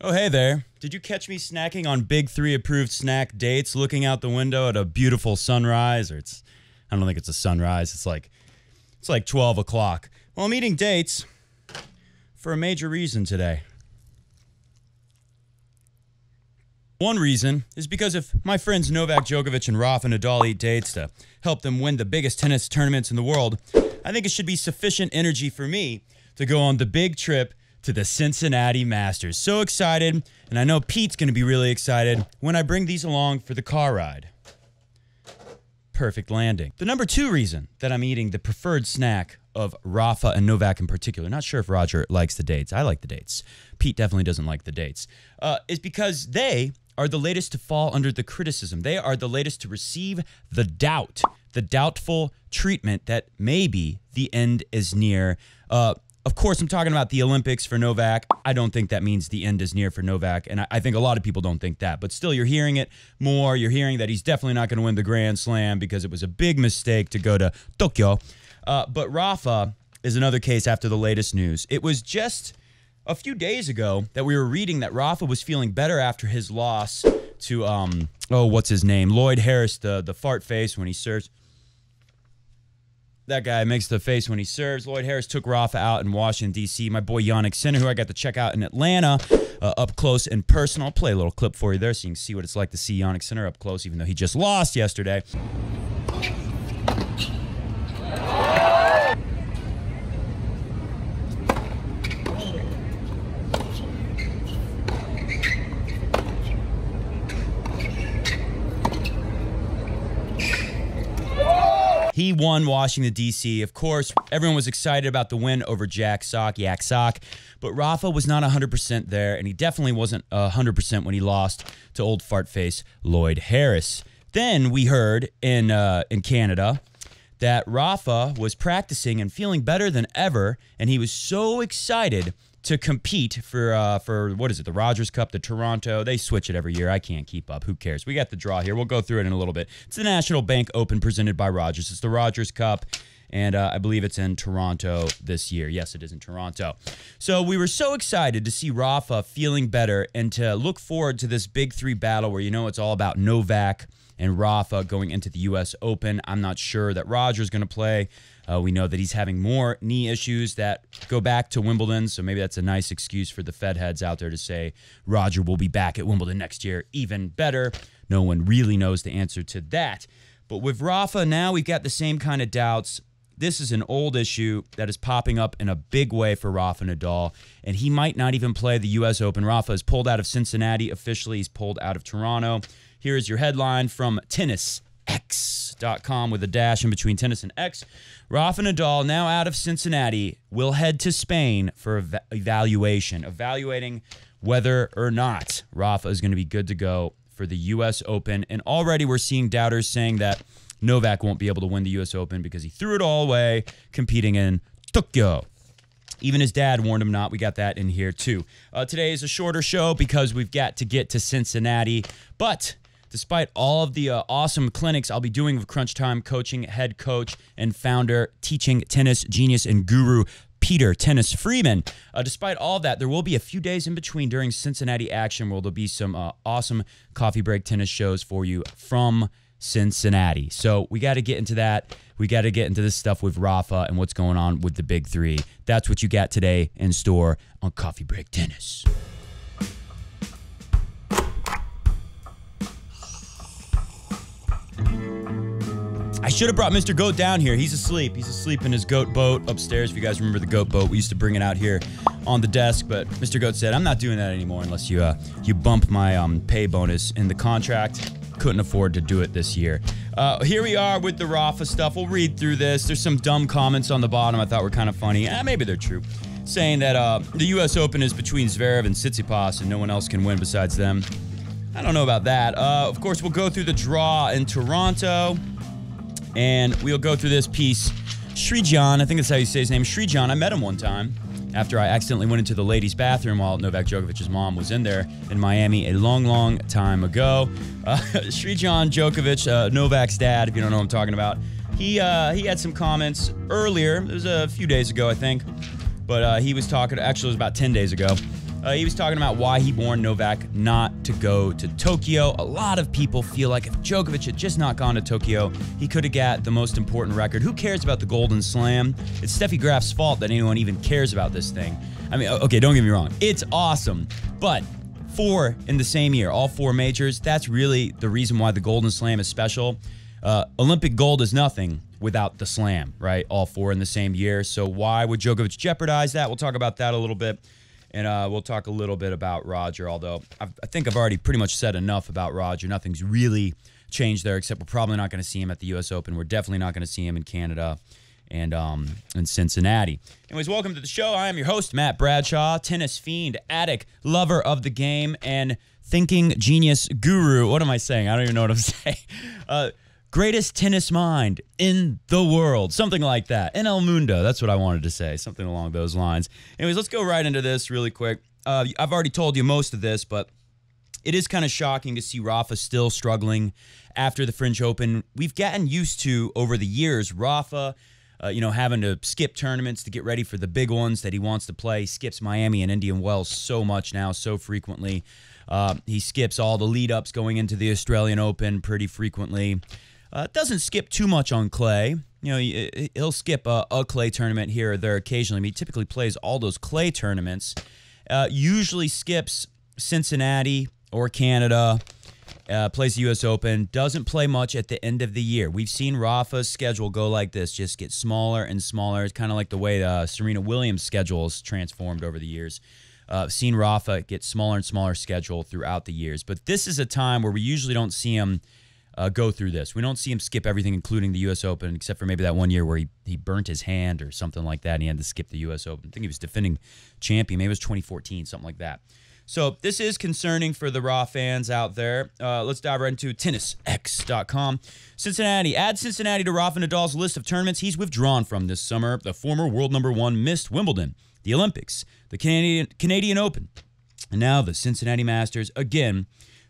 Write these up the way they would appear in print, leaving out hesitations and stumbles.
Oh, hey there. Did you catch me snacking on Big 3 approved snack dates, looking out the window at a beautiful sunrise? Or I don't think it's a sunrise. It's like 12 o'clock. Well, I'm eating dates for a major reason today. One reason is because if my friends Novak Djokovic and Rafa Nadal eat dates to help them win the biggest tennis tournaments in the world, I think it should be sufficient energy for me to go on the big trip to the Cincinnati Masters. So excited, and I know Pete's going to be really excited when I bring these along for the car ride. Perfect landing. The number 2 reason that I'm eating the preferred snack of Rafa and Novak in particular, not sure if Roger likes the dates. I like the dates. Pete definitely doesn't like the dates. Is because they are the latest to fall under the criticism. They are the latest to receive the doubtful treatment that maybe the end is near. Of course, I'm talking about the Olympics for Novak. I don't think that means the end is near for Novak, and I think a lot of people don't think that. But still, you're hearing it more. You're hearing that he's definitely not going to win the Grand Slam because it was a big mistake to go to Tokyo. But Rafa is another case after the latest news. It was just a few days ago that we were reading that Rafa was feeling better after his loss to, what's his name? Lloyd Harris, the fart face when he serves. That guy makes the face when he serves. Lloyd Harris took Rafa out in Washington, D.C. My boy Yannick Sinner, who I got to check out in Atlanta, up close and personal. I'll play a little clip for you there so you can see what it's like to see Yannick Sinner up close, even though he just lost yesterday. He won Washington, D.C. Of course, everyone was excited about the win over Yak Sock, but Rafa was not 100% there, and he definitely wasn't 100% when he lost to old fart face Lloyd Harris. Then we heard in Canada that Rafa was practicing and feeling better than ever, and he was so excited to compete for what is it, the Rogers Cup, the Toronto. They switch it every year. I can't keep up. Who cares? We got the draw here. We'll go through it in a little bit. It's the National Bank Open presented by Rogers. It's the Rogers Cup, and I believe it's in Toronto this year. Yes, it is in Toronto. So we were so excited to see Rafa feeling better and to look forward to this Big 3 battle where, it's all about Novak and Rafa going into the U.S. Open. I'm not sure that Roger's going to play. We know that he's having more knee issues that go back to Wimbledon, so maybe that's a nice excuse for the Fed heads out there to say Roger will be back at Wimbledon next year. Even better. No one really knows the answer to that. But with Rafa now, we've got the same kind of doubts. This is an old issue that is popping up in a big way for Rafa Nadal, and he might not even play the U.S. Open. Rafa is pulled out of Cincinnati. Officially, he's pulled out of Toronto. Here is your headline from TennisX.com with a dash in between tennis and X. Rafa Nadal, now out of Cincinnati, will head to Spain for evaluating whether or not Rafa is going to be good to go for the U.S. Open. And already we're seeing doubters saying that Novak won't be able to win the U.S. Open because he threw it all away competing in Tokyo. Even his dad warned him not. We got that in here too. Today is a shorter show because we've got to get to Cincinnati. But despite all of the awesome clinics I'll be doing with Crunch Time coaching head coach and founder, teaching tennis genius and guru Peter Tennis Freeman, despite all of that, there will be a few days in between during Cincinnati action where there'll be some awesome coffee break tennis shows for you from Cincinnati. So we got to get into that. We got to get into this stuff with Rafa and what's going on with the Big 3. That's what you got today in store on Coffee Break Tennis. I should have brought Mr. Goat down here. He's asleep. He's asleep in his goat boat upstairs. If you guys remember the goat boat, we used to bring it out here on the desk, but Mr. Goat said, I'm not doing that anymore unless you bump my pay bonus in the contract. Couldn't afford to do it this year. Here we are with the Rafa stuff. We'll read through this. There's some dumb comments on the bottom I thought were kind of funny. Maybe they're true. Saying that the U.S. Open is between Zverev and Tsitsipas and no one else can win besides them. I don't know about that. Of course, we'll go through the draw in Toronto. And we'll go through this piece. Srijan, I think that's how you say his name. Srijan, I met him one time after I accidentally went into the ladies' bathroom while Novak Djokovic's mom was in there in Miami a long, long time ago. Srijan Djokovic, Novak's dad, if you don't know what I'm talking about, he had some comments earlier. It was a few days ago, I think. But he was talking, actually it was about 10 days ago. He was talking about why he warned Novak not to go to Tokyo. A lot of people feel like if Djokovic had just not gone to Tokyo, he could have got the most important record. Who cares about the Golden Slam? It's Steffi Graf's fault that anyone even cares about this thing. I mean, okay, don't get me wrong. It's awesome. But 4 in the same year, all 4 majors, that's really the reason why the Golden Slam is special. Olympic gold is nothing without the slam, right? All 4 in the same year. So why would Djokovic jeopardize that? We'll talk about that a little bit. And we'll talk a little bit about Roger, although I think I've already pretty much said enough about Roger. Nothing's really changed there, except we're probably not going to see him at the U.S. Open. We're definitely not going to see him in Canada and in Cincinnati. Anyways, welcome to the show. I am your host, Matt Bradshaw, tennis fiend, addict, lover of the game, and thinking genius guru. What am I saying? I don't even know what I'm saying. Greatest tennis mind in the world. Something like that. In El Mundo. That's what I wanted to say. Something along those lines. Anyways, let's go right into this really quick. I've already told you most of this, but it is kind of shocking to see Rafa still struggling after the French Open. We've gotten used to, over the years, Rafa, having to skip tournaments to get ready for the big ones that he wants to play. He skips Miami and Indian Wells so much now, so frequently. He skips all the lead-ups going into the Australian Open pretty frequently. Doesn't skip too much on clay. He'll skip a clay tournament here or there occasionally. I mean, he typically plays all those clay tournaments. Usually skips Cincinnati or Canada. Plays the U.S. Open. Doesn't play much at the end of the year. We've seen Rafa's schedule go like this, just get smaller and smaller. It's kind of like the way Serena Williams' schedule has transformed over the years. Seen Rafa get smaller and smaller schedule throughout the years. But this is a time where we usually don't see him go through this. We don't see him skip everything, including the U.S. Open, except for maybe that one year where he burnt his hand or something like that, and he had to skip the U.S. Open. I think he was defending champion. Maybe it was 2014, something like that. So this is concerning for the Raw fans out there. Let's dive right into tennisx.com. Cincinnati. Add Cincinnati to Rafa Nadal's list of tournaments he's withdrawn from this summer. The former world #1 missed Wimbledon, the Olympics, the Canadian Open, and now the Cincinnati Masters again,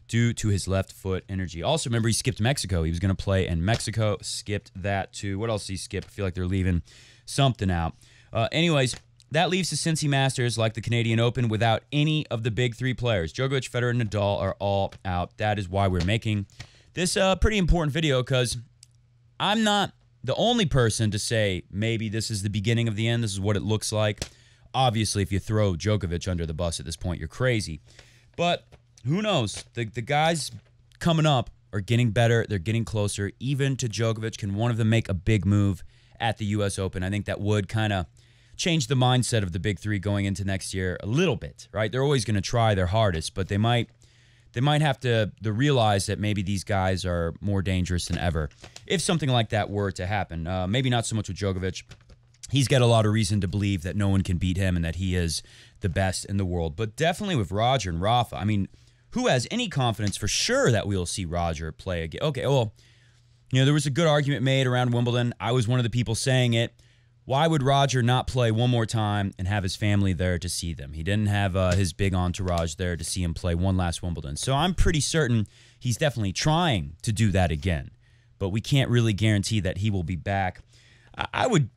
due to his left foot injury. Also, remember, he skipped Mexico. He was going to play in Mexico. Skipped that, too. What else did he skip? I feel like they're leaving something out. Anyways, that leaves the Cincy Masters, like the Canadian Open, without any of the big 3 players. Djokovic, Federer, and Nadal are all out. That is why we're making this pretty important video, because I'm not the only person to say maybe this is the beginning of the end. This is what it looks like. Obviously, if you throw Djokovic under the bus at this point, you're crazy. But who knows? The guys coming up are getting better. They're getting closer, even to Djokovic. Can one of them make a big move at the U.S. Open? I think that would kind of change the mindset of the big 3 going into next year a little bit, right? They're always going to try their hardest, but they might have to realize that maybe these guys are more dangerous than ever if something like that were to happen. Maybe not so much with Djokovic. He's got a lot of reason to believe that no one can beat him and that he is the best in the world. But definitely with Roger and Rafa, I mean, who has any confidence for sure that we'll see Roger play again? Okay, well, there was a good argument made around Wimbledon. I was one of the people saying it. Why would Roger not play one more time and have his family there to see them? He didn't have his big entourage there to see him play one last Wimbledon. So I'm pretty certain he's definitely trying to do that again. But we can't really guarantee that he will be back. I would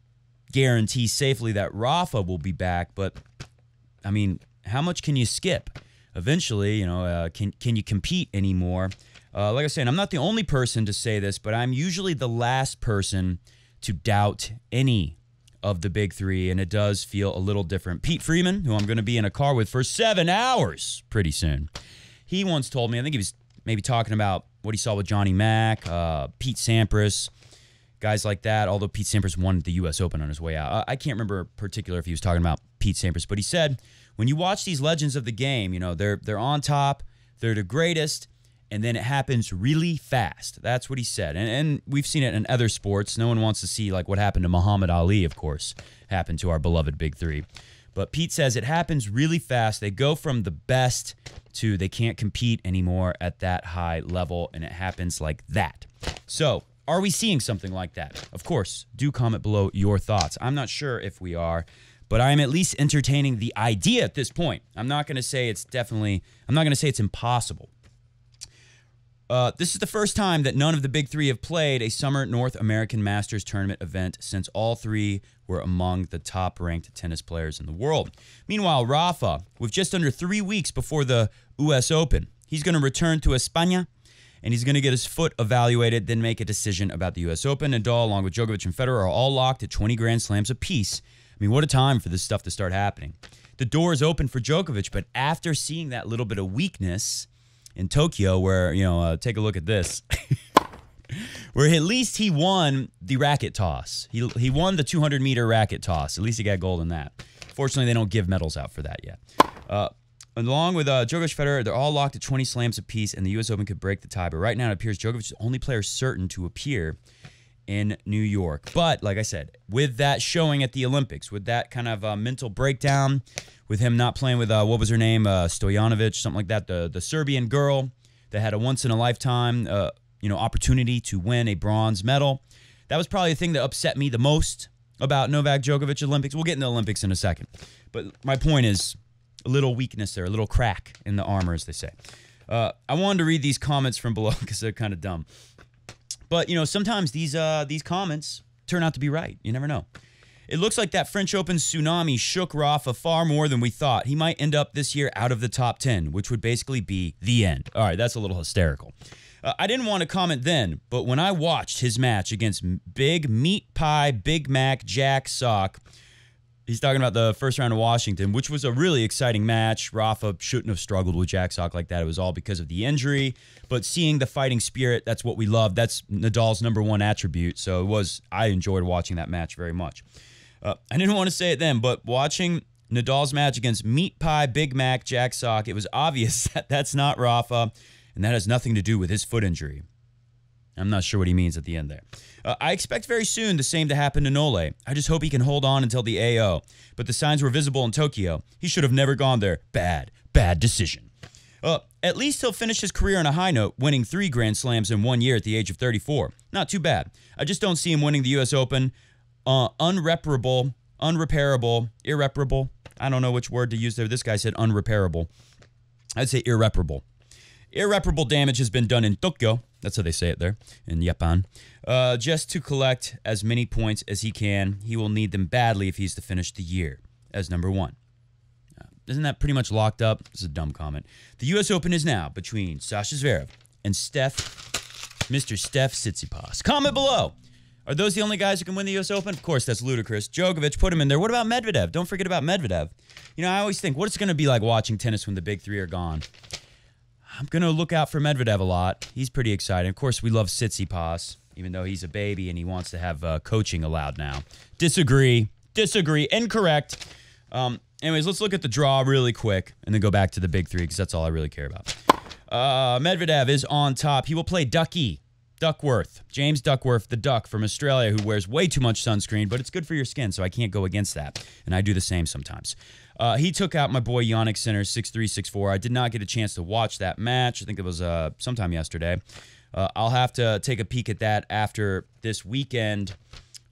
guarantee safely that Rafa will be back, but, I mean, how much can you skip? Eventually, can you compete anymore? Like I said, I'm not the only person to say this, but I'm usually the last person to doubt any of the big 3, and it does feel a little different. Pete Freeman, who I'm going to be in a car with for 7 hours pretty soon, he once told me, I think he was maybe talking about what he saw with Johnny Mack, Pete Sampras, guys like that, although Pete Sampras won the U.S. Open on his way out. I can't remember particular if he was talking about Pete Sampras, but he said, when you watch these legends of the game, they're on top, they're the greatest, and then it happens really fast. That's what he said. And we've seen it in other sports. No one wants to see like what happened to Muhammad Ali, of course, happened to our beloved Big 3. But Pete says it happens really fast. They go from the best to they can't compete anymore at that high level, and it happens like that. So, are we seeing something like that? Of course, do comment below your thoughts. I'm not sure if we are, but I am at least entertaining the idea at this point. I'm not going to say it's impossible. This is the first time that none of the big three have played a Summer North American Masters Tournament event since all three were among the top-ranked tennis players in the world. Meanwhile, Rafa, with just under 3 weeks before the US Open, he's going to return to España, and he's going to get his foot evaluated, then make a decision about the US Open. Nadal, along with Djokovic and Federer, are all locked at 20 Grand Slams apiece. I mean, what a time for this stuff to start happening. The door is open for Djokovic, but after seeing that little bit of weakness in Tokyo, where, take a look at this, where at least he won the racket toss. He won the 200-meter racket toss. At least he got gold in that. Fortunately, they don't give medals out for that yet. Along with Djokovic, Federer, they're all locked at 20 slams apiece, and the U.S. Open could break the tie. But right now, it appears Djokovic is the only player certain to appear in New York. But, like I said, with that showing at the Olympics, with that kind of mental breakdown, with him not playing with, what was her name, Stojanovic, something like that, the Serbian girl that had a once-in-a-lifetime opportunity to win a bronze medal. That was probably the thing that upset me the most about Novak Djokovic Olympics. We'll get into the Olympics in a second. But my point is a little weakness there, a little crack in the armor, as they say. I wanted to read these comments from below because they're kind of dumb. But, sometimes these comments turn out to be right. You never know. It looks like that French Open tsunami shook Rafa far more than we thought. He might end up this year out of the top 10, which would basically be the end. All right, that's a little hysterical. I didn't want to comment then, but when I watched his match against Big Meat Pie, Big Mac, Jack Sock, he's talking about the first round of Washington, which was a really exciting match. Rafa shouldn't have struggled with Jack Sock like that. It was all because of the injury. But seeing the fighting spirit, that's what we love. That's Nadal's #1 attribute. So I enjoyed watching that match very much. I didn't want to say it then, but watching Nadal's match against Meat Pie, Big Mac, Jack Sock, it was obvious that that's not Rafa, and that has nothing to do with his foot injury. I'm not sure what he means at the end there. I expect very soon the same to happen to Nole. I just hope he can hold on until the AO. But the signs were visible in Tokyo. He should have never gone there. Bad decision. At least he'll finish his career on a high note, winning 3 Grand Slams in 1 year at the age of 34. Not too bad. I just don't see him winning the U.S. Open. Unreparable, irreparable. I don't know which word to use there. This guy said unrepairable. I'd say irreparable. Irreparable damage has been done in Tokyo. That's how they say it there, in Japan. Just to collect as many points as he can. He will need them badly if he's to finish the year as #1. Isn't that pretty much locked up? This is a dumb comment. The U.S. Open is now between Sasha Zverev and Mr. Steph Tsitsipas. Comment below. Are those the only guys who can win the U.S. Open? Of course, that's ludicrous. Djokovic, put him in there. What about Medvedev? Don't forget about Medvedev. I always think, what's it going to be like watching tennis when the big three are gone? I'm going to look out for Medvedev a lot. He's pretty exciting. Of course, we love Tsitsipas, even though he's a baby and he wants to have coaching allowed now. Disagree. Incorrect. Anyways, let's look at the draw really quick and then go back to the big three because that's all I really care about. Medvedev is on top. He will play Duckworth. James Duckworth, the duck from Australia who wears way too much sunscreen, but it's good for your skin, so I can't go against that. And I do the same sometimes. He took out my boy Yannick Sinner, 6-3, 6-4. I did not get a chance to watch that match. I think it was sometime yesterday. I'll have to take a peek at that after this weekend.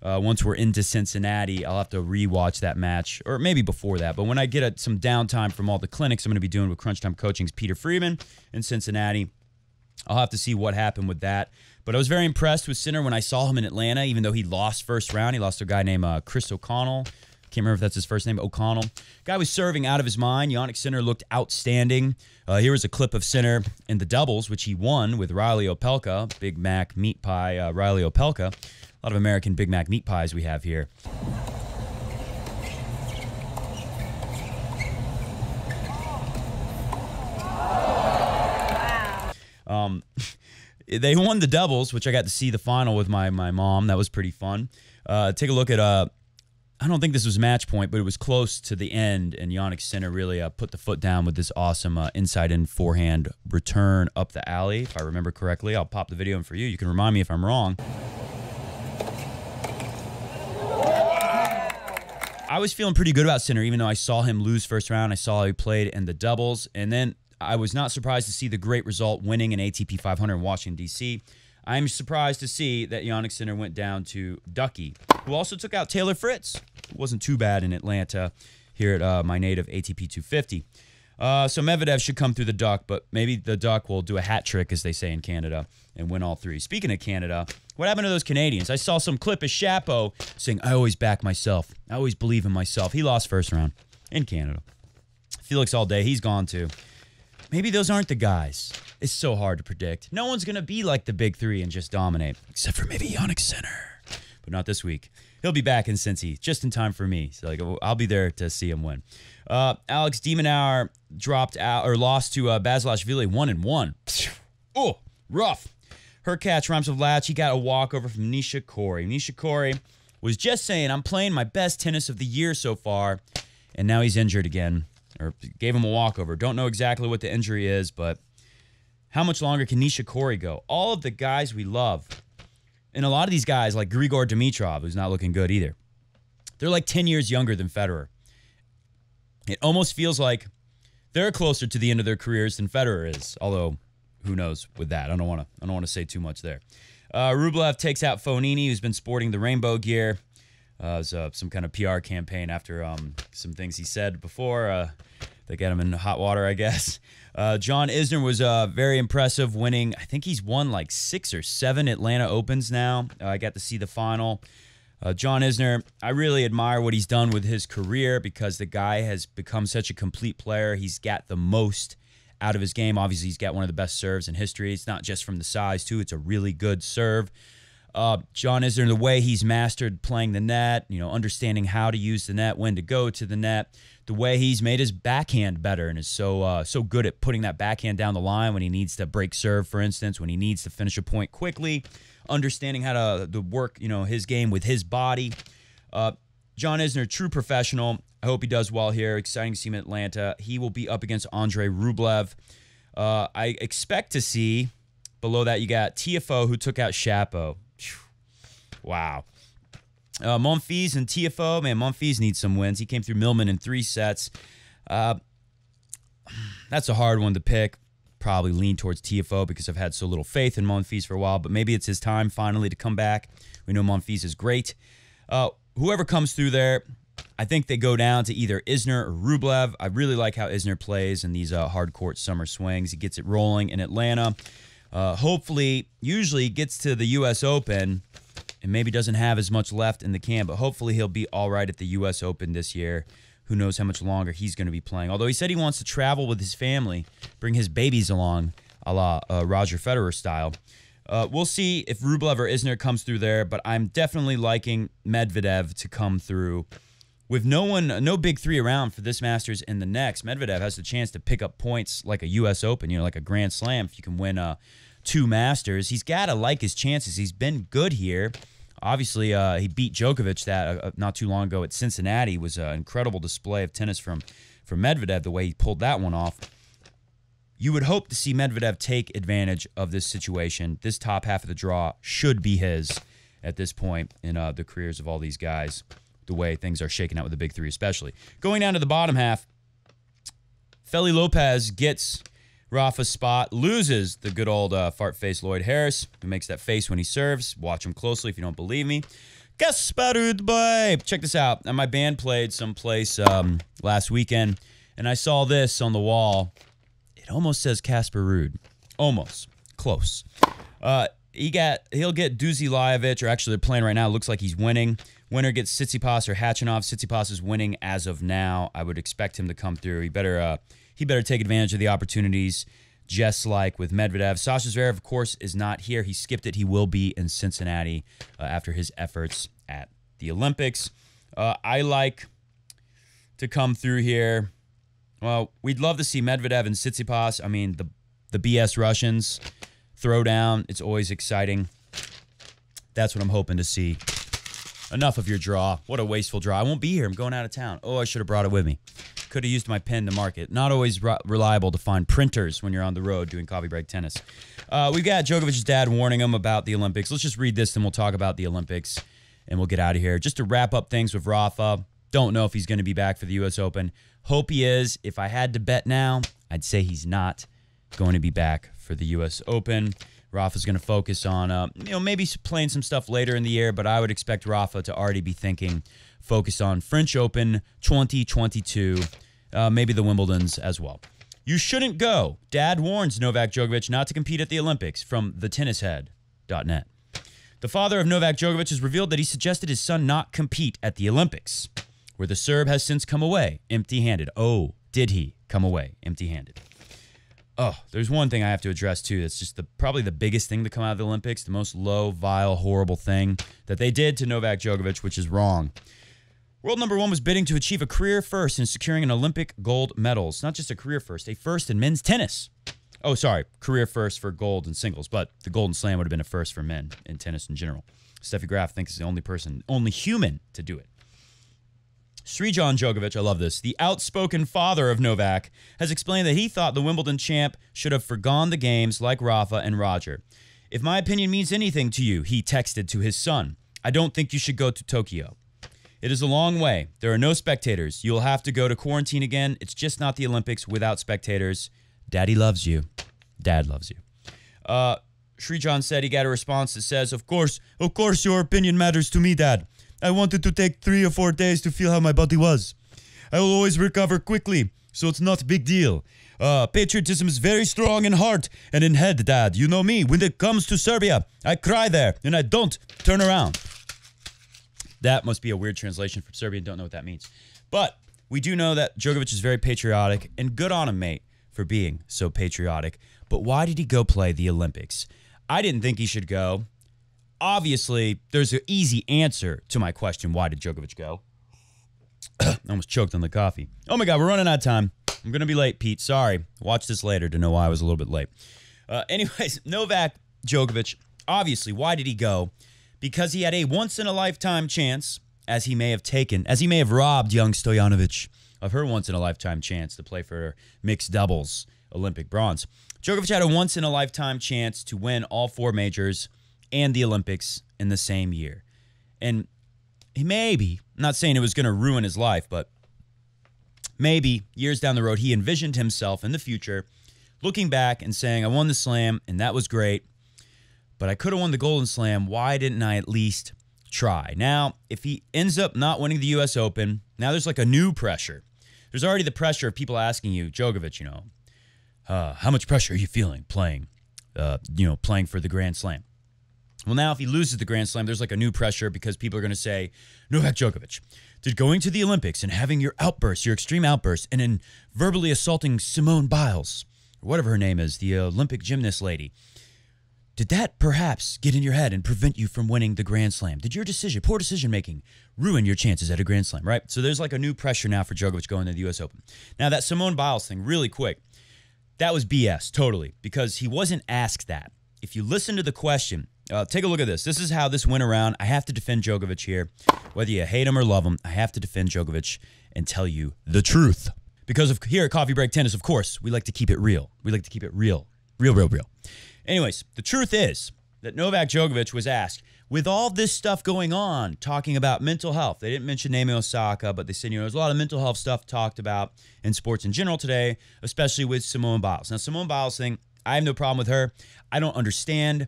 Once we're into Cincinnati, I'll have to rewatch that match, or maybe before that. But when I get some downtime from all the clinics I'm going to be doing with Crunch Time Coaching's Peter Freeman in Cincinnati, I'll have to see what happened with that. But I was very impressed with Sinner when I saw him in Atlanta, even though he lost first round. He lost to a guy named Chris O'Connell. Can't remember if that's his first name, O'Connell. Guy was serving out of his mind. Yannick Sinner looked outstanding. Here was a clip of Sinner in the doubles, which he won with Riley Opelka, Big Mac Meat Pie Riley Opelka. A lot of American Big Mac meat pies we have here. They won the doubles, which I got to see the final with my mom. That was pretty fun. Take a look at, I don't think this was match point, but it was close to the end, and Yannick Sinner really put the foot down with this awesome inside-in forehand return up the alley, if I remember correctly. I'll pop the video in for you. You can remind me if I'm wrong. I was feeling pretty good about Sinner, even though I saw him lose first round. I saw how he played in the doubles, and then I was not surprised to see the great result winning an ATP 500 in Washington, D.C. I'm surprised to see that Yannick Sinner went down to Ducky, who also took out Taylor Fritz. It wasn't too bad in Atlanta here at my native ATP 250. So Medvedev should come through the duck, but maybe the duck will do a hat trick, as they say in Canada, and win all three. Speaking of Canada, what happened to those Canadians? I saw some clip of Chapo saying, I always back myself. I always believe in myself. He lost first round in Canada. Felix all day, he's gone too. Maybe those aren't the guys. It's so hard to predict. No one's going to be like the big three and just dominate, except for maybe Jannik Sinner. But not this week. He'll be back in Cincy, just in time for me. So I'll be there to see him win. Alex de Minaur dropped out or lost to Basilashvili 1-1. Oh, rough. Her catch rhymes with latch. He got a walkover from Nishikori. Nishikori was just saying, I'm playing my best tennis of the year so far, and now he's injured again, or gave him a walkover. Don't know exactly what the injury is, but how much longer can Nishikori go? All of the guys we love, and a lot of these guys, like Grigor Dimitrov, who's not looking good either, they're like 10 years younger than Federer. It almost feels like they're closer to the end of their careers than Federer is, although who knows with that. I don't want to say too much there. Rublev takes out Fognini, who's been sporting the rainbow gear. It was some kind of PR campaign after some things he said before. They got him in hot water, I guess. John Isner was very impressive, winning. I think he's won like 6 or 7 Atlanta Opens now. I got to see the final. John Isner, I really admire what he's done with his career because the guy has become such a complete player. He's got the most out of his game. Obviously, he's got one of the best serves in history. It's not just from the size, too. It's a really good serve. John Isner, the way he's mastered playing the net, understanding how to use the net, when to go to the net, the way he's made his backhand better and is so good at putting that backhand down the line when he needs to break serve, for instance, when he needs to finish a point quickly, understanding how to work, his game with his body. John Isner, true professional. I hope he does well here. Exciting to see him in Atlanta. He will be up against Andrei Rublev. I expect to see, below that, you got TFO, who took out Chapo. Wow. Monfils and TFO, man, Monfils needs some wins. He came through Millman in 3 sets. That's a hard one to pick. Probably lean towards TFO because I've had so little faith in Monfils for a while, but maybe it's his time finally to come back. We know Monfils is great. Whoever comes through there, I think they go down to either Isner or Rublev. I really like how Isner plays in these hard court summer swings. He gets it rolling in Atlanta. Hopefully, usually gets to the U.S. Open and maybe doesn't have as much left in the can, but hopefully he'll be all right at the U.S. Open this year. Who knows how much longer he's going to be playing. Although he said he wants to travel with his family, bring his babies along, a la Roger Federer style. We'll see if Rublev or Isner comes through there, but I'm definitely liking Medvedev to come through. With no big three around for this Masters and the next, Medvedev has the chance to pick up points like a U.S. Open, like a Grand Slam. If you can win 2 Masters, he's got to like his chances. He's been good here. Obviously, he beat Djokovic that not too long ago at Cincinnati. It was an incredible display of tennis from Medvedev, the way he pulled that one off. You would hope to see Medvedev take advantage of this situation. This top half of the draw should be his at this point in the careers of all these guys, the way things are shaking out with the big three especially. Going down to the bottom half, Feli Lopez gets Rafa's spot, loses the good old fart-faced Lloyd Harris, who makes that face when he serves. Watch him closely if you don't believe me. Check this out. My band played someplace last weekend, and I saw this on the wall. It almost says Casper Ruud. Almost. Close. He'll get Duzi Lajovic, or actually they're playing right now. It looks like he's winning. Winner gets Tsitsipas or Khachanov. Tsitsipas is winning as of now. I would expect him to come through. He better take advantage of the opportunities, just like with Medvedev. Sasha Zverev, of course, is not here. He skipped it. He will be in Cincinnati after his efforts at the Olympics. I like to come through here. Well, we'd love to see Medvedev and Tsitsipas. I mean, the BS Russians throw down. It's always exciting. That's what I'm hoping to see. Enough of your draw. What a wasteful draw. I won't be here. I'm going out of town. Oh, I should have brought it with me. Could have used my pen to mark it. Not always reliable to find printers when you're on the road doing coffee break tennis. We've got Djokovic's dad warning him about the Olympics. Let's just read this, then we'll talk about the Olympics, and we'll get out of here. Just to wrap up things with Rafa, don't know if he's going to be back for the U.S. Open. Hope he is. If I had to bet now, I'd say he's not going to be back for the U.S. Open. Rafa's going to focus on, maybe playing some stuff later in the year, but I would expect Rafa to already be thinking, focus on French Open 2022. maybe the Wimbledons as well. You shouldn't go. Dad warns Novak Djokovic not to compete at the Olympics, from thetennishead.net. The father of Novak Djokovic has revealed that he suggested his son not compete at the Olympics, where the Serb has since come away empty-handed. Oh, did he come away empty-handed? Oh, there's one thing I have to address, too. That's just probably the biggest thing to come out of the Olympics, the most low, vile, horrible thing that they did to Novak Djokovic, which is wrong. World number one was bidding to achieve a career first in securing an Olympic gold medal. It's not just a career first, a first in men's tennis. Oh, sorry, career first for gold in singles, but the Golden Slam would have been a first for men in tennis in general. Steffi Graf thinks he's the only human to do it. Sreejan Djokovic, I love this, the outspoken father of Novak, has explained that he thought the Wimbledon champ should have forgone the games like Rafa and Roger. If my opinion means anything to you, he texted to his son, I don't think you should go to Tokyo. It is a long way. There are no spectators. You will have to go to quarantine again. It's just not the Olympics without spectators. Daddy loves you. Dad loves you. Sreejan said he got a response that says, Of course, your opinion matters to me, Dad. I wanted to take 3 or 4 days to feel how my body was. I will always recover quickly, so it's not a big deal. Patriotism is very strong in heart and in head, Dad. You know me. When it comes to Serbia, I cry there, and I don't turn around. That must be a weird translation from Serbian. Don't know what that means. But we do know that Djokovic is very patriotic, and good on him, mate, for being so patriotic. But why did he go play the Olympics? I didn't think he should go. Obviously, there's an easy answer to my question, why did Djokovic go? I almost choked on the coffee. Oh my God, we're running out of time. I'm going to be late, Pete. Sorry. Watch this later to know why I was a little bit late. Anyways, Novak Djokovic, obviously, why did he go? Because he had a once-in-a-lifetime chance, as he may have robbed young Stojanovic of her once-in-a-lifetime chance to play for mixed doubles Olympic bronze. Djokovic had a once-in-a-lifetime chance to win all 4 majors and the Olympics in the same year. And he maybe, I'm not saying it was going to ruin his life, but maybe years down the road, he envisioned himself in the future looking back and saying, I won the slam, and that was great, but I could have won the Golden Slam. Why didn't I at least try? Now, if he ends up not winning the U.S. Open, now there's like a new pressure. There's already the pressure of people asking you, Djokovic, how much pressure are you feeling playing for the Grand Slam? Well, now if he loses the Grand Slam, there's like a new pressure because people are going to say, Novak Djokovic, did going to the Olympics and having your outbursts, your extreme outbursts, and then verbally assaulting Simone Biles, or whatever her name is, the Olympic gymnast lady, did that perhaps get in your head and prevent you from winning the Grand Slam? Did your poor decision-making, ruin your chances at a Grand Slam, right? So there's like a new pressure now for Djokovic going to the U.S. Open. Now, that Simone Biles thing, really quick, that was BS, totally, because he wasn't asked that. If you listen to the question, take a look at this. This is how this went around. I have to defend Djokovic here. Whether you hate him or love him, I have to defend Djokovic and tell you the truth. Because here at Coffee Break Tennis, of course, we like to keep it real. We like to keep it real. Real. Anyways, the truth is that Novak Djokovic was asked, with all this stuff going on, talking about mental health. They didn't mention Naomi Osaka, but they said, there's a lot of mental health stuff talked about in sports in general today, especially with Simone Biles. Now, Simone Biles thing, I have no problem with her. I don't understand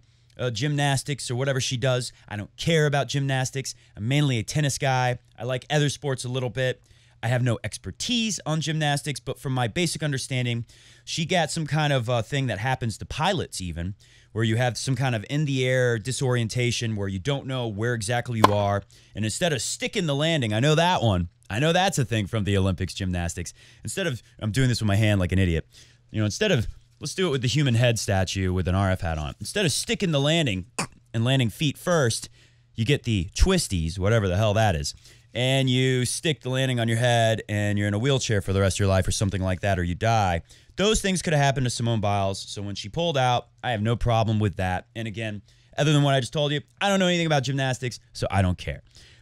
gymnastics or whatever she does. I don't care about gymnastics. I'm mainly a tennis guy. I like other sports a little bit. I have no expertise on gymnastics, but from my basic understanding, she got some kind of thing that happens to pilots even, where you have some kind of in-the-air disorientation where you don't know where exactly you are. And instead of sticking the landing, I know that one. I know that's a thing from the Olympics gymnastics. Instead of, I'm doing this with my hand like an idiot. Instead of, let's do it with the human head statue with an RF hat on. Instead of sticking the landing and landing feet first, you get the twisties, whatever the hell that is. And you stick the landing on your head and you're in a wheelchair for the rest of your life or something like that, or you die. Those things could have happened to Simone Biles. So when she pulled out, I have no problem with that. And again, other than what I just told you, I don't know anything about gymnastics, so I don't care.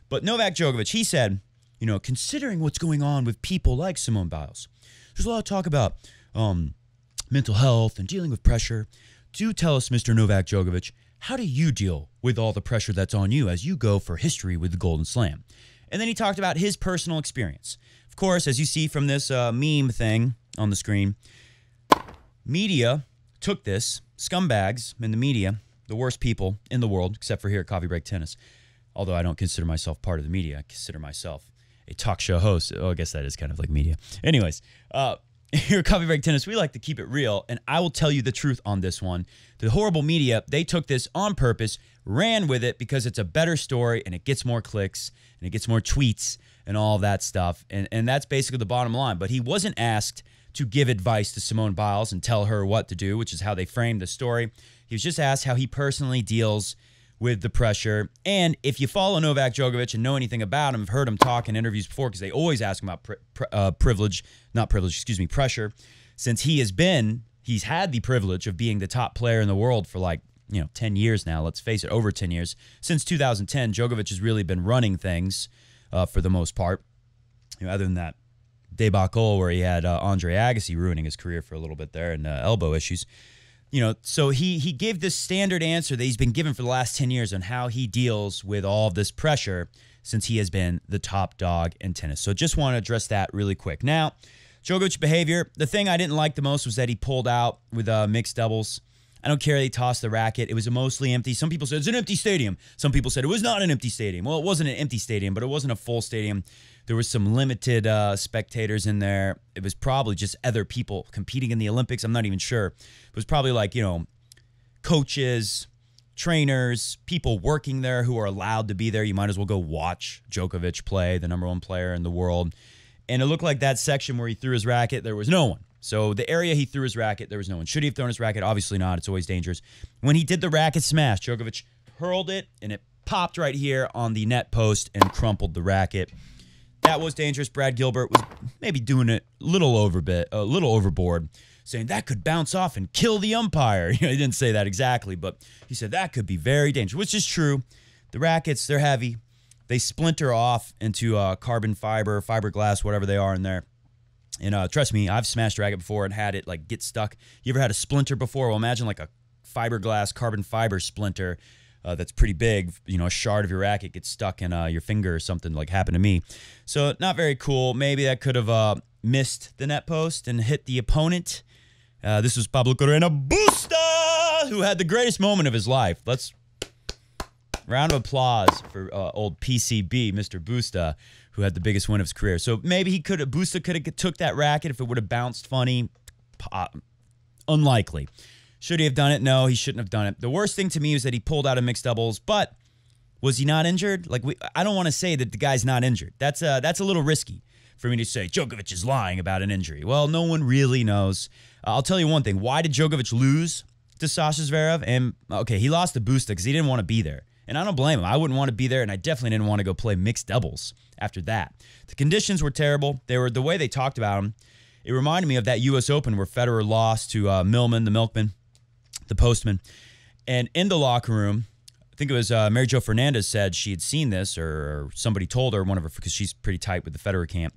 But Novak Djokovic, he said, considering what's going on with people like Simone Biles, there's a lot of talk about mental health and dealing with pressure. Do tell us, Mr. Novak Djokovic, how do you deal with all the pressure that's on you as you go for history with the Golden Slam? And then he talked about his personal experience. Of course, as you see from this meme thing on the screen, media took this, scumbags in the media, the worst people in the world, except for here at Coffee Break Tennis. Although I don't consider myself part of the media, I consider myself a talk show host. Oh, I guess that is kind of like media. Anyways, here at Coffee Break Tennis, we like to keep it real, and I will tell you the truth on this one. The horrible media, they took this on purpose, ran with it because it's a better story, and it gets more clicks, and it gets more tweets, and all that stuff, and that's basically the bottom line. But he wasn't asked to give advice to Simone Biles and tell her what to do, which is how they framed the story. He was just asked how he personally deals with the pressure. And if you follow Novak Djokovic and know anything about him, have heard him talk in interviews before, because they always ask him about pressure, since he's had the privilege of being the top player in the world for 10 years now. Let's face it, over 10 years. Since 2010, Djokovic has really been running things for the most part. Other than that debacle where he had Andre Agassi ruining his career for a little bit there and elbow issues. So he gave this standard answer that he's been given for the last 10 years on how he deals with all of this pressure since he has been the top dog in tennis. So just want to address that really quick. Now, Djokovic behavior, the thing I didn't like the most was that he pulled out with mixed doubles. I don't care that he tossed the racket. It was mostly empty. Some people said it's an empty stadium. Some people said it was not an empty stadium. Well, it wasn't an empty stadium, but it wasn't a full stadium. There was some limited spectators in there. It was probably just other people competing in the Olympics. I'm not even sure. It was probably coaches, trainers, people working there who are allowed to be there. You might as well go watch Djokovic play, the number one player in the world. And it looked like that section where he threw his racket, there was no one. So the area he threw his racket, there was no one. Should he have thrown his racket? Obviously not. It's always dangerous. When he did the racket smash, Djokovic hurled it, and it popped right here on the net post and crumpled the racket. That was dangerous. Brad Gilbert was maybe doing it a little overboard, saying that could bounce off and kill the umpire. He didn't say that exactly, but he said that could be very dangerous, which is true. The rackets, they're heavy. They splinter off into carbon fiber, fiberglass, whatever they are in there. And trust me, I've smashed a racket before and had it get stuck. You ever had a splinter before? Well, imagine a fiberglass, carbon fiber splinter that's pretty big. A shard of your racket gets stuck in your finger or something, like happened to me. So not very cool. Maybe that could have missed the net post and hit the opponent. This was Pablo Correna Busta, who had the greatest moment of his life. Let's round of applause for old PCB, Mr. Busta, who had the biggest win of his career. So maybe Busta could have took that racket if it would have bounced funny. Unlikely. Should he have done it? No, he shouldn't have done it. The worst thing to me is that he pulled out of mixed doubles, but was he not injured? I don't want to say that the guy's not injured. That's a little risky for me to say Djokovic is lying about an injury. Well, no one really knows. I'll tell you one thing. Why did Djokovic lose to Sasha Zverev? And he lost to Busta because he didn't want to be there. And I don't blame him. I wouldn't want to be there, and I definitely didn't want to go play mixed doubles after that. The conditions were terrible. The way they talked about him, it reminded me of that U.S. Open where Federer lost to Millman, the milkman, the postman. And in the locker room, I think it was Mary Jo Fernandez said she had seen this, or somebody told her, because she's pretty tight with the Federer camp.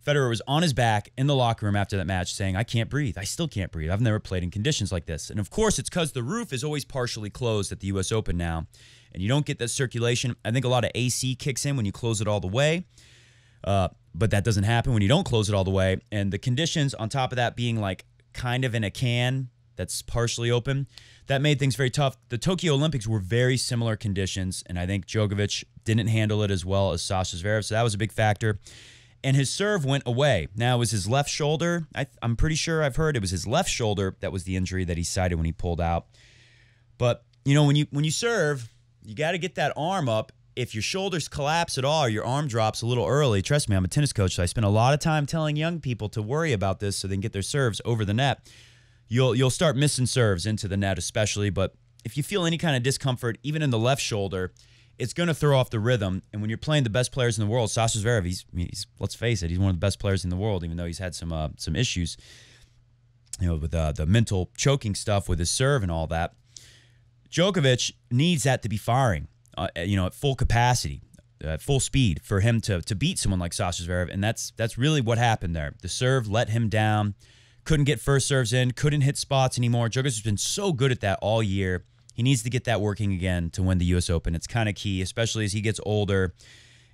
Federer was on his back in the locker room after that match saying, I can't breathe. I still can't breathe. I've never played in conditions like this. And of course, it's because the roof is always partially closed at the U.S. Open now, and you don't get that circulation. I think a lot of AC kicks in when you close it all the way, but that doesn't happen when you don't close it all the way. And the conditions on top of that being kind of in a can that's partially open, that made things very tough. The Tokyo Olympics were very similar conditions, and I think Djokovic didn't handle it as well as Sasha Zverev, so that was a big factor. And his serve went away. Now, it was his left shoulder. I'm pretty sure I've heard it was his left shoulder that was the injury that he cited when he pulled out. But, when you serve, you got to get that arm up. If your shoulders collapse at all or your arm drops a little early, trust me, I'm a tennis coach, so I spend a lot of time telling young people to worry about this so they can get their serves over the net. You'll start missing serves into the net especially, but if you feel any kind of discomfort, even in the left shoulder, it's going to throw off the rhythm. And when you're playing the best players in the world, Sasha Zverev, he's let's face it, he's one of the best players in the world, even though he's had some issues, with the mental choking stuff with his serve and all that. Djokovic needs that to be firing, at full capacity, full speed for him to beat someone like Sasha Zverev, and that's really what happened there. The serve let him down, couldn't get first serves in, couldn't hit spots anymore. Djokovic has been so good at that all year. He needs to get that working again to win the U.S. Open. It's kind of key, especially as he gets older.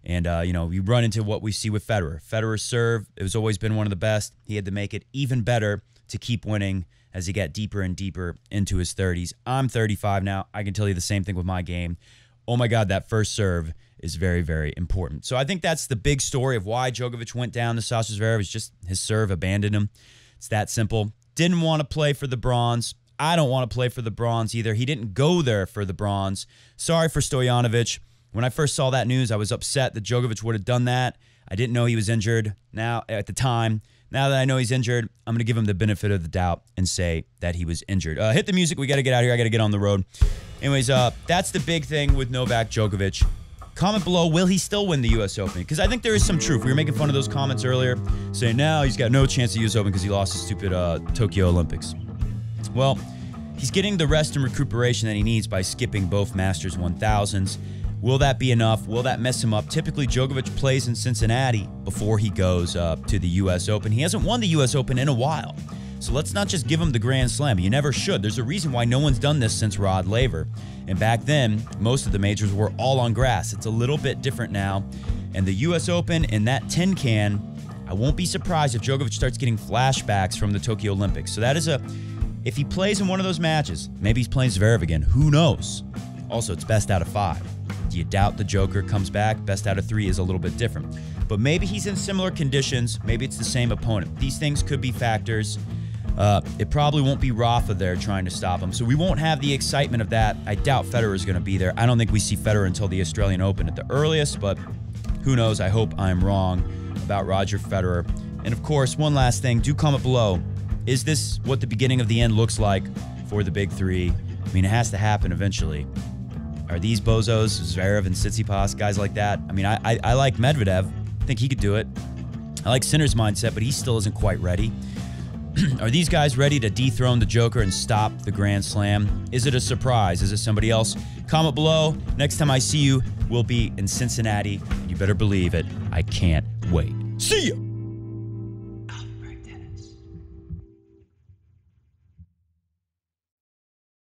And, we run into what we see with Federer. Federer's serve, it has always been one of the best. He had to make it even better to keep winning as he got deeper and deeper into his 30s. I'm 35 now. I can tell you the same thing with my game. oh my God, that first serve is very, very important. So I think that's the big story of why Djokovic went down to Sasha Zverev. Is just his serve abandoned him. It's that simple. Didn't want to play for the bronze. I don't want to play for the bronze either. He didn't go there for the bronze. Sorry for Stojanovic. When I first saw that news, I was upset that Djokovic would have done that. I didn't know he was injured now at the time. Now that I know he's injured, I'm going to give him the benefit of the doubt and say that he was injured. Hit the music. We got to get out of here. I got to get on the road. Anyways, that's the big thing with Novak Djokovic. Comment below, will he still win the U.S. Open? Because I think there is some truth. We were making fun of those comments earlier, saying now he's got no chance at the U.S. Open because he lost his stupid Tokyo Olympics. Well, he's getting the rest and recuperation that he needs by skipping both Masters 1000s. Will that be enough? Will that mess him up? Typically, Djokovic plays in Cincinnati before he goes to the U.S. Open. He hasn't won the U.S. Open in a while. So let's not just give him the Grand Slam. You never should. There's a reason why no one's done this since Rod Laver. And back then, most of the majors were all on grass. It's a little bit different now. And the U.S. Open in that tin can, I won't be surprised if Djokovic starts getting flashbacks from the Tokyo Olympics. So that is if he plays in one of those matches, maybe he's playing Zverev again. Who knows? Also, it's best out of 5. Do you doubt the Joker comes back? Best out of 3 is a little bit different. But maybe he's in similar conditions. Maybe it's the same opponent. These things could be factors. It probably won't be Rafa there trying to stop him. So we won't have the excitement of that. I doubt Federer is going to be there. I don't think we see Federer until the Australian Open at the earliest, but who knows? I hope I'm wrong about Roger Federer. And of course, one last thing, do comment below. Is this what the beginning of the end looks like for the big 3? I mean, it has to happen eventually. Are these bozos, Zverev and Tsitsipas, guys like that? I mean, I like Medvedev. I think he could do it. I like Sinner's mindset, but he still isn't quite ready. Are these guys ready to dethrone the Joker and stop the Grand Slam? Is it a surprise? Is it somebody else? Comment below. Next time I see you, we'll be in Cincinnati. You better believe it. I can't wait. See ya!